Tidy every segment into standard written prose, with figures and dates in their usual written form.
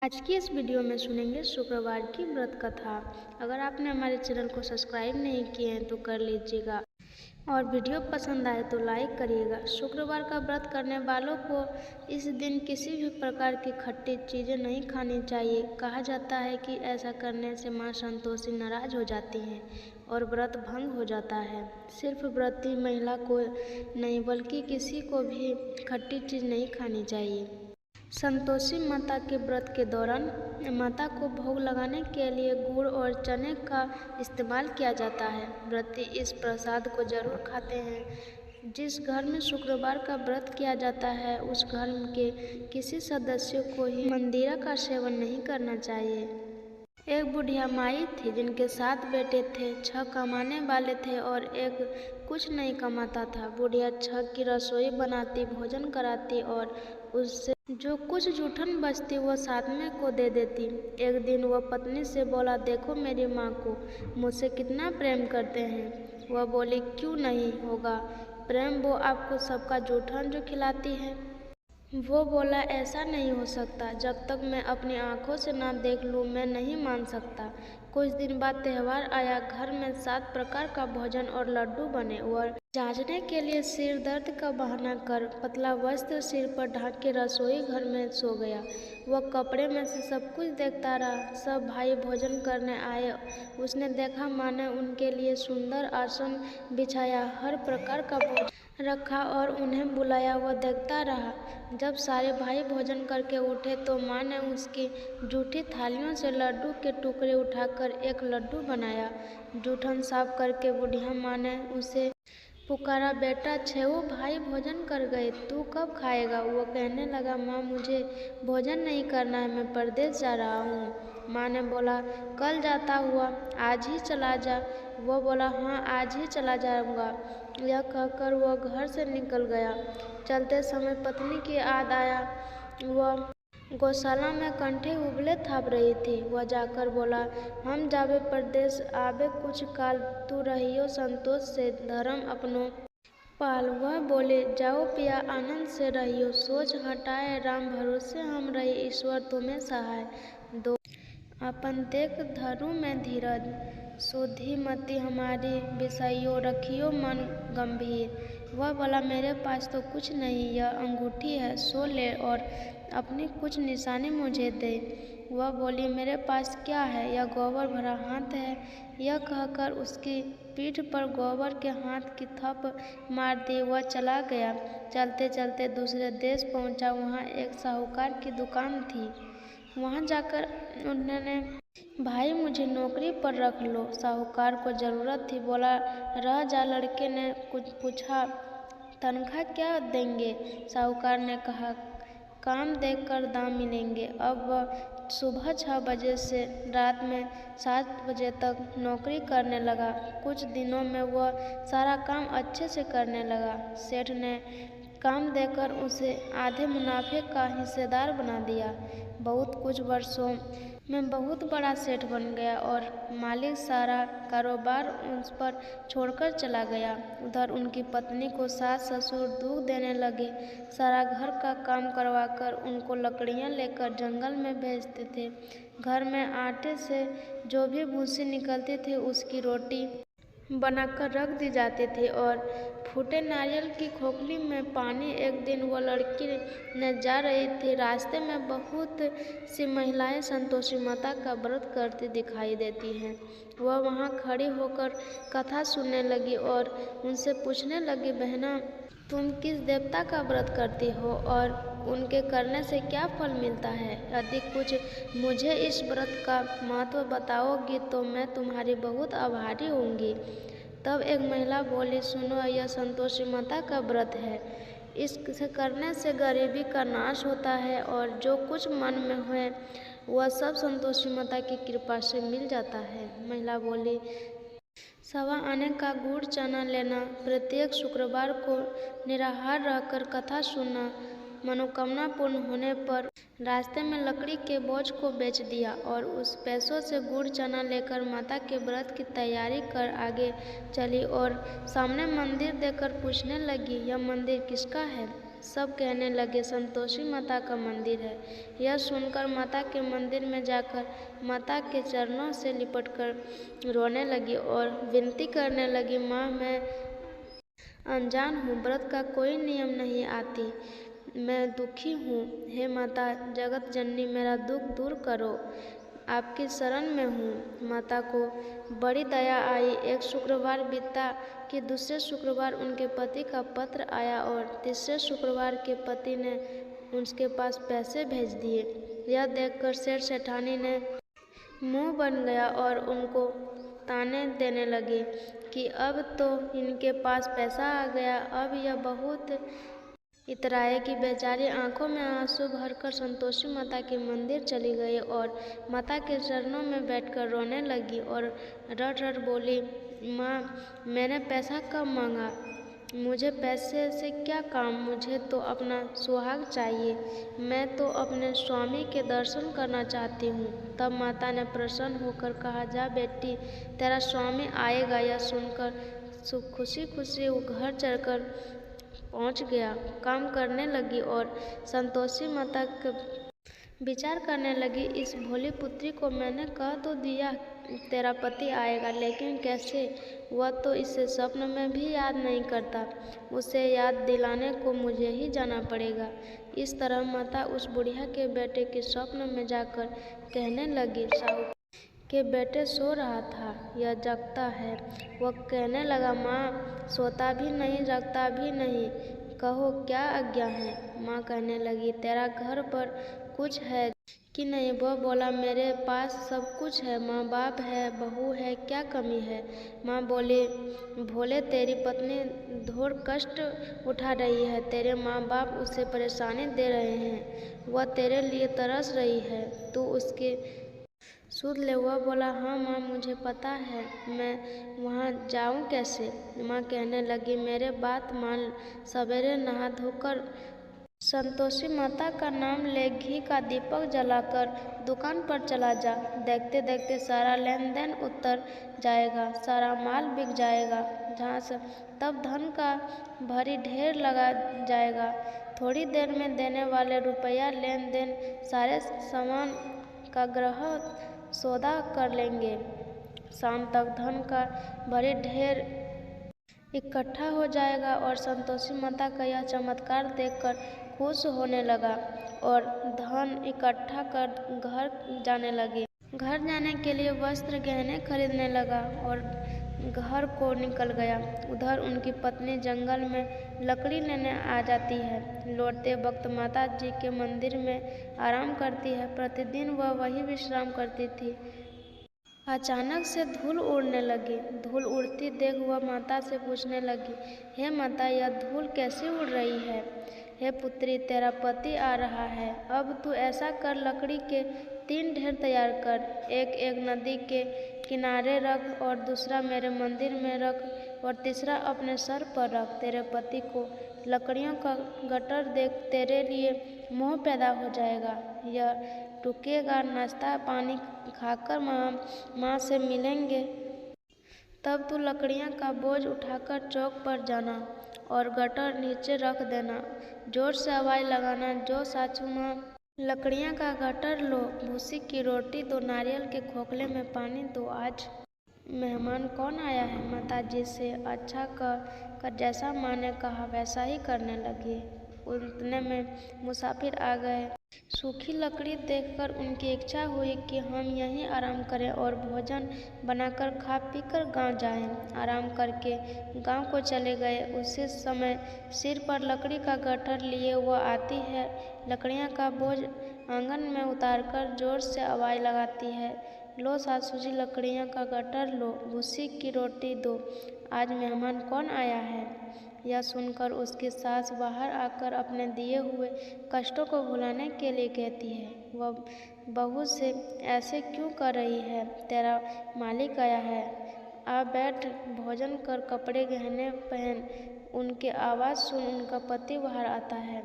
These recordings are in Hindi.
आज की इस वीडियो में सुनेंगे शुक्रवार की व्रत कथा। अगर आपने हमारे चैनल को सब्सक्राइब नहीं किए हैं तो कर लीजिएगा और वीडियो पसंद आए तो लाइक करिएगा। शुक्रवार का व्रत करने वालों को इस दिन किसी भी प्रकार की खट्टी चीज़ें नहीं खानी चाहिए। कहा जाता है कि ऐसा करने से माँ संतोषी नाराज हो जाती हैं और व्रत भंग हो जाता है। सिर्फ व्रती महिला को नहीं बल्कि किसी को भी खट्टी चीज़ नहीं खानी चाहिए। संतोषी माता के व्रत के दौरान माता को भोग लगाने के लिए गुड़ और चने का इस्तेमाल किया जाता है। व्रती इस प्रसाद को जरूर खाते हैं। जिस घर में शुक्रवार का व्रत किया जाता है उस घर के किसी सदस्य को ही मंदिरा का सेवन नहीं करना चाहिए। एक बुढ़िया माई थी जिनके 7 बेटे थे। 6 कमाने वाले थे और एक कुछ नहीं कमाता था। बुढ़िया 6 की रसोई बनाती, भोजन कराती और उससे जो कुछ जूठन बचती वह 7वें को दे देती। एक दिन वह पत्नी से बोला, देखो मेरी माँ को मुझसे कितना प्रेम करते हैं। वह बोली, क्यों नहीं होगा प्रेम, वो आपको सबका जूठन जो खिलाती है। वो बोला, ऐसा नहीं हो सकता, जब तक मैं अपनी आंखों से ना देख लूँ मैं नहीं मान सकता। कुछ दिन बाद त्यौहार आया। घर में 7 प्रकार का भोजन और लड्डू बने। वह जांचने के लिए सिर दर्द का बहाना कर पतला वस्त्र सिर पर ढांक के रसोई घर में सो गया। वह कपड़े में से सब कुछ देखता रहा। सब भाई भोजन करने आए। उसने देखा माँ ने उनके लिए सुंदर आसन बिछाया, हर प्रकार का भोजन रखा और उन्हें बुलाया। वह देखता रहा। जब सारे भाई भोजन करके उठे तो माँ ने उसकी जूठी थालियों से लड्डू के टुकड़े उठाकर एक लड्डू बनाया। जूठन साफ करके बुढ़िया माँ ने उसे पुकारा, बेटा 6 भाई भोजन कर गए, तू कब खाएगा। वो कहने लगा, माँ मुझे भोजन नहीं करना है, मैं परदेश जा रहा हूँ। माँ ने बोला, कल जाता हुआ आज ही चला जा। वो बोला, हाँ आज ही चला जाऊँगा। यह कहकर वह घर से निकल गया। चलते समय पत्नी की याद आया। वह गौशाला में कंठे उबले थाप रही थी। वह जाकर बोला, हम जाबे परदेश आबे कुछ काल, तू रहियो संतोष से धर्म अपनो पाल। वह बोले, जाओ पिया आनंद से रहियो, सोच हटाए राम भरोसे हम रही, ईश्वर तुम्हें सहाय दो। अपन देख धरू में धीरज, सुधी मति हमारी विषयो, रखियो मन गंभीर। वह बोला, मेरे पास तो कुछ नहीं, यह अंगूठी है, सो ले और अपनी कुछ निशानी मुझे दे। वह बोली, मेरे पास क्या है, यह गोबर भरा हाथ है। यह कहकर उसकी पीठ पर गोबर के हाथ की थप मार दी। वह चला गया। चलते चलते दूसरे देश पहुंचा। वहाँ एक साहूकार की दुकान थी। वहाँ जाकर उन्होंने, भाई मुझे नौकरी पर रख लो। साहूकार को ज़रूरत थी। बोला, रह जा। लड़के ने कुछ पूछा, तनख्वाह क्या देंगे। साहूकार ने कहा, काम देकर दाम मिलेंगे। अब वह सुबह 6 बजे से रात में 7 बजे तक नौकरी करने लगा। कुछ दिनों में वह सारा काम अच्छे से करने लगा। सेठ ने काम देकर उसे आधे मुनाफे का हिस्सेदार बना दिया। बहुत कुछ वर्षों में बहुत बड़ा सेठ बन गया और मालिक सारा कारोबार उस पर छोड़कर चला गया। उधर उनकी पत्नी को सास ससुर दुख देने लगे। सारा घर का काम करवाकर उनको लकड़ियाँ लेकर जंगल में भेजते थे। घर में आटे से जो भी भूसी निकलती थी उसकी रोटी बनाकर रख दी जाती थी और फूटे नारियल की खोखली में पानी। एक दिन वो लड़की ने जा रही थी। रास्ते में बहुत सी महिलाएं संतोषी माता का व्रत करती दिखाई देती हैं। वह वहाँ खड़ी होकर कथा सुनने लगी और उनसे पूछने लगी, बहना तुम किस देवता का व्रत करती हो और उनके करने से क्या फल मिलता है। यदि कुछ मुझे इस व्रत का महत्व बताओगी तो मैं तुम्हारी बहुत आभारी होंगी। तब एक महिला बोली, सुनो, यह संतोषी माता का व्रत है। इसे करने से गरीबी का नाश होता है और जो कुछ मन में है वह सब संतोषी माता की कृपा से मिल जाता है। महिला बोली, 1.25 आने का गुड़ चना लेना, प्रत्येक शुक्रवार को निराहार रहकर कथा सुनना, मनोकामना पूर्ण होने पर रास्ते में लकड़ी के बोझ को बेच दिया और उस पैसों से गुड़ चना लेकर माता के व्रत की तैयारी कर आगे चली और सामने मंदिर देखकर पूछने लगी, यह मंदिर किसका है। सब कहने लगे संतोषी माता का मंदिर है। यह सुनकर माता के मंदिर में जाकर माता के चरणों से लिपटकर रोने लगी और विनती करने लगी, माँ मैं अनजान हूँ, व्रत का कोई नियम नहीं आती, मैं दुखी हूँ। हे माता जगत जननी मेरा दुख दूर करो, आपकी शरण में हूँ। माता को बड़ी दया आई। एक शुक्रवार बीता कि दूसरे शुक्रवार उनके पति का पत्र आया और तीसरे शुक्रवार के पति ने उसके पास पैसे भेज दिए। यह देखकर सेठ सेठानी ने मुंह बन गया और उनको ताने देने लगे कि अब तो इनके पास पैसा आ गया। अब यह बहुत इतराए कि बेचारी आंखों में आंसू भरकर संतोषी माता के मंदिर चली गई और माता के चरणों में बैठकर रोने लगी और रट रट बोली, माँ मैंने पैसा कब मांगा, मुझे पैसे से क्या काम, मुझे तो अपना सुहाग चाहिए, मैं तो अपने स्वामी के दर्शन करना चाहती हूँ। तब माता ने प्रसन्न होकर कहा, जा बेटी तेरा स्वामी आएगा। यह सुनकर खुशी खुशी वो घर चलकर पहुँच गया। काम करने लगी और संतोषी माता विचार करने लगी, इस भोली पुत्री को मैंने कह तो दिया तेरा पति आएगा, लेकिन कैसे, वह तो इसे स्वप्न में भी याद नहीं करता, उसे याद दिलाने को मुझे ही जाना पड़ेगा। इस तरह माता उस बुढ़िया के बेटे के स्वप्न में जाकर कहने लगी, साहू के बेटे सो रहा था, यह जगता है। वह कहने लगा, माँ सोता भी नहीं जगता भी नहीं, कहो क्या आज्ञा है। माँ कहने लगी, तेरा घर पर कुछ है कि नहीं। वह बोला, मेरे पास सब कुछ है, माँ बाप है, बहू है, क्या कमी है। माँ बोली, भोले तेरी पत्नी घोर कष्ट उठा रही है, तेरे माँ बाप उसे परेशानी दे रहे हैं, वह तेरे लिए तरस रही है, तू उसके सुध ले। वह बोला, हाँ माँ मुझे पता है, मैं वहाँ जाऊँ कैसे। माँ कहने लगी, मेरे बात मान, सवेरे नहा धोकर संतोषी माता का नाम ले घी का दीपक जलाकर दुकान पर चला जा, देखते देखते सारा लेन देन उतर जाएगा, सारा माल बिक जाएगा, झांस तब धन का भरी ढेर लगा जाएगा। थोड़ी देर में देने वाले रुपया लेन देन सारे सामान का ग्रह सौदा कर लेंगे। शाम तक धन का भरी ढेर इकट्ठा हो जाएगा और संतोषी माता का यह चमत्कार देखकर खुश होने लगा और धन इकट्ठा कर घर जाने लगे। घर जाने के लिए वस्त्र गहने खरीदने लगा और घर को निकल गया। उधर उनकी पत्नी जंगल में लकड़ी लेने आ जाती है। लौटते वक्त माता जी के मंदिर में आराम करती है। प्रतिदिन वह वही विश्राम करती थी। अचानक से धूल उड़ने लगी। धूल उड़ती देख वह माता से पूछने लगी, हे माता यह धूल कैसे उड़ रही है। हे पुत्री तेरा पति आ रहा है, अब तू ऐसा कर, लकड़ी के 3 ढेर तैयार कर, एक नदी के किनारे रख और दूसरा मेरे मंदिर में रख और तीसरा अपने सर पर रख। तेरे पति को लकड़ियों का गट्टर देख तेरे लिए मोह पैदा हो जाएगा। यह टूकेगा, नाश्ता पानी खाकर माँ से मिलेंगे, तब तू लकड़ियाँ का बोझ उठाकर चौक पर जाना और गट्टर नीचे रख देना, जोर से आवाज़ लगाना, जो साचू माँ लकड़ियाँ का गट्टर लो, भूसी की रोटी दो, नारियल के खोखले में पानी दो, आज मेहमान कौन आया है। माता जी से अच्छा कर जैसा माँ ने कहा वैसा ही करने लगी। उतने में मुसाफिर आ गए। सूखी लकड़ी देखकर उनकी इच्छा हुई कि हम यहीं आराम करें और भोजन बनाकर खा पीकर गांव जाएं। आराम करके गांव को चले गए। उसी समय सिर पर लकड़ी का गट्ठर लिए वह आती है, लकड़ियां का बोझ आंगन में उतारकर जोर से आवाज़ लगाती है, लो सासू जी लकड़ियां का गट्ठर लो, भूसी की रोटी दो, आज मेहमान कौन आया है। यह सुनकर उसकी सास बाहर आकर अपने दिए हुए कष्टों को भुलाने के लिए कहती है, वह बहू से ऐसे क्यों कर रही है, तेरा मालिक आया है, आ बैठ, भोजन कर, कपड़े गहने पहन। उनकी आवाज़ सुन उनका पति बाहर आता है।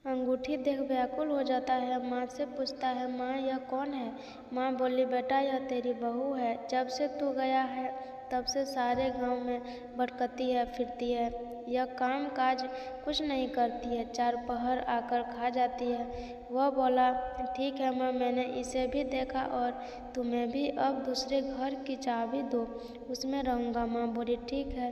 अंगूठी देख व्याकुल हो जाता है। माँ से पूछता है, माँ यह कौन है। माँ बोली, बेटा यह तेरी बहू है, जब से तू गया है तब से सारे गांव में भटकती है फिरती है, यह काम काज कुछ नहीं करती है, 4 पहर आकर खा जाती है। वह बोला, ठीक है माँ, मैंने इसे भी देखा और तुम्हें भी अब दूसरे घर की चाबी दो, उसमें रहूँगा। माँ बोली, ठीक है।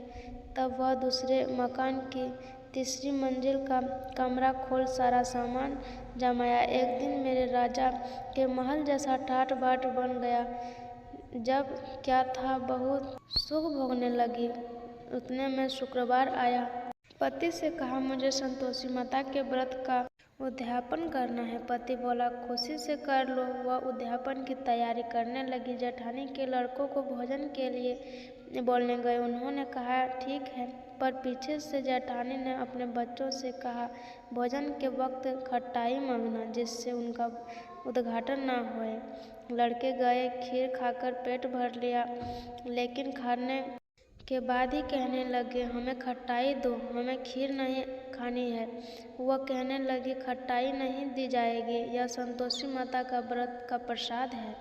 तब वह दूसरे मकान की तीसरी मंजिल का कमरा खोल सारा सामान जमाया। एक दिन मेरे राजा के महल जैसा ठाट बाट बन गया। जब क्या था, बहुत सुख भोगने लगी। उतने में शुक्रवार आया। पति से कहा, मुझे संतोषी माता के व्रत का उद्यापन करना है। पति बोला, खुशी से कर लो। वह उद्यापन की तैयारी करने लगी। जेठानी के लड़कों को भोजन के लिए बोलने गए। उन्होंने कहा, ठीक है, पर पीछे से जेठानी ने अपने बच्चों से कहा, भोजन के वक्त खटाई मांगना, जिससे उनका उद्घाटन ना होए। लड़के गए, खीर खाकर पेट भर लिया, लेकिन खाने के बाद ही कहने लगे, हमें खटाई दो, हमें खीर नहीं खानी है। वह कहने लगी, खटाई नहीं दी जाएगी, यह संतोषी माता का व्रत का प्रसाद है।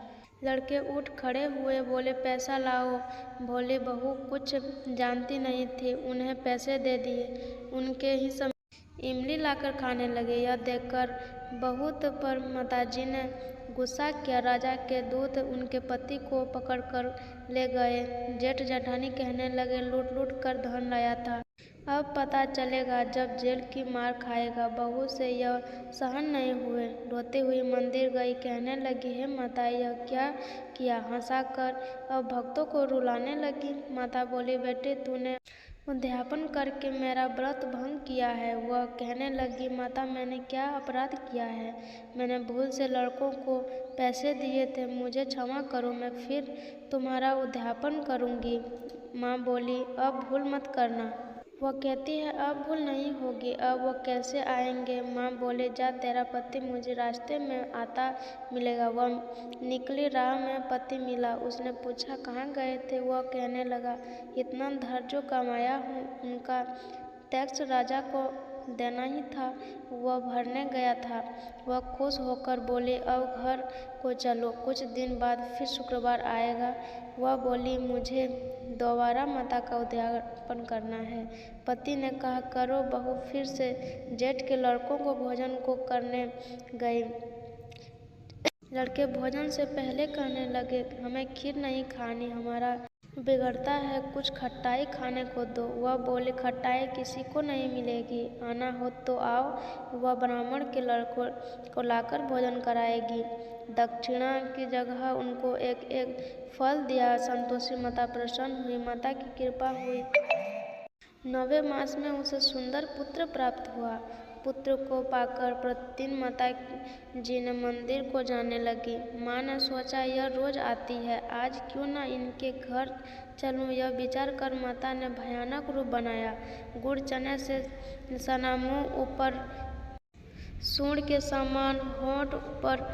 लड़के उठ खड़े हुए, बोले, पैसा लाओ। भोली बहू कुछ जानती नहीं थी, उन्हें पैसे दे दिए। उनके ही समय इमली लाकर खाने लगे। यह देखकर बहुत पर माताजी ने गुस्सा किया। राजा के दूत उनके पति को पकड़कर ले गए। जेठ जेठानी कहने लगे, लूट लूट कर धन लाया था, अब पता चलेगा जब जेल की मार खाएगा। बहू से यह सहन नहीं हुए, रोती हुई मंदिर गई। कहने लगी, हे माता, यह क्या किया? हंसाकर अब भक्तों को रुलाने लगी। माता बोली, बेटे, तूने उद्यापन करके मेरा व्रत भंग किया है। वह कहने लगी, माता, मैंने क्या अपराध किया है? मैंने भूल से लड़कों को पैसे दिए थे, मुझे क्षमा करो, मैं फिर तुम्हारा उद्यापन करूँगी। माँ बोली, अब भूल मत करना। वह कहती है, अब भूल नहीं होगी। अब वो कैसे आएंगे? माँ बोले, जा, तेरा पति मुझे रास्ते में आता मिलेगा। वह निकली, राह में पति मिला। उसने पूछा, कहाँ गए थे? वह कहने लगा, इतना धन जो कमाया हूँ, उनका टैक्स राजा को देना ही था, वह भरने गया था। वह खुश होकर बोली, अब घर को चलो, कुछ दिन बाद फिर शुक्रवार आएगा। वह बोली, मुझे दोबारा माता का उद्यापन करना है। पति ने कहा, करो बहू। फिर से जेठ के लड़कों को भोजन को करने गई। लड़के भोजन से पहले कहने लगे, हमें खीर नहीं खानी, हमारा बिगड़ता है, कुछ खटाई खाने को दो। वह बोले, खटाई किसी को नहीं मिलेगी, आना हो तो आओ, वह ब्राह्मण के लड़कों को लाकर भोजन कराएगी। दक्षिणा की जगह उनको एक एक फल दिया। संतोषी माता प्रसन्न हुई, माता की कृपा हुई। 9वें मास में उसे सुंदर पुत्र प्राप्त हुआ। पुत्र को पाकर प्रतिदिन माता जी ने मंदिर को जाने लगी। माँ ने सोचा, यह रोज आती है, आज क्यों ना इनके घर चलूं। यह विचार कर माता ने भयानक रूप बनाया। गुड़ चने से सना मुँह, ऊपर सूंड के समान होंठ पर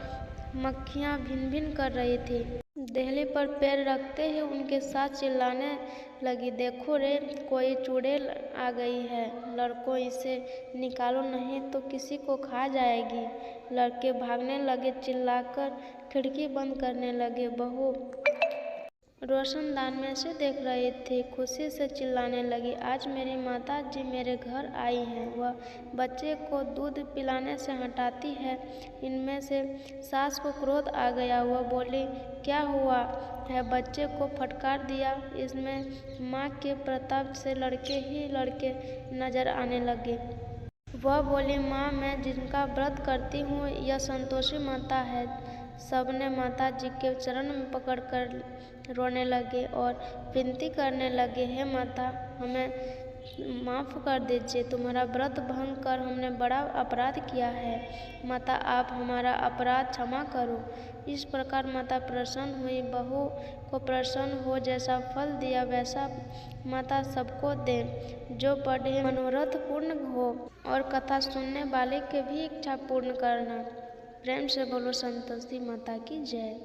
मक्खियाँ भिन भिन कर रही थी। देहली पर पैर रखते ही उनके साथ चिल्लाने लगी, देखो रे, कोई चुड़ैल आ गई है, लड़कों, इसे निकालो, नहीं तो किसी को खा जाएगी। लड़के भागने लगे, चिल्लाकर खिड़की बंद करने लगे। बहू रोशनदान में से देख रही थी, खुशी से चिल्लाने लगी, आज मेरी माता जी मेरे घर आई हैं। वह बच्चे को दूध पिलाने से हटाती है। इनमें से सास को क्रोध आ गया। वह बोली, क्या हुआ है? बच्चे को फटकार दिया। इसमें माँ के प्रताप से लड़के ही लड़के नजर आने लगे। वह बोली, माँ, मैं जिनका व्रत करती हूँ, यह संतोषी माता है। सबने माता जी के चरण में पकड़कर रोने लगे और विनती करने लगे, हे माता, हमें माफ़ कर दीजिए, तुम्हारा व्रत भंग कर हमने बड़ा अपराध किया है। माता, आप हमारा अपराध क्षमा करो। इस प्रकार माता प्रसन्न हुई। बहू को प्रसन्न हो, जैसा फल दिया वैसा माता सबको दे। जो पढ़े मनोरथ पूर्ण हो और कथा सुनने वाले के भी इच्छा पूर्ण करना। प्रेम से बोलो संतोषी माता की जय।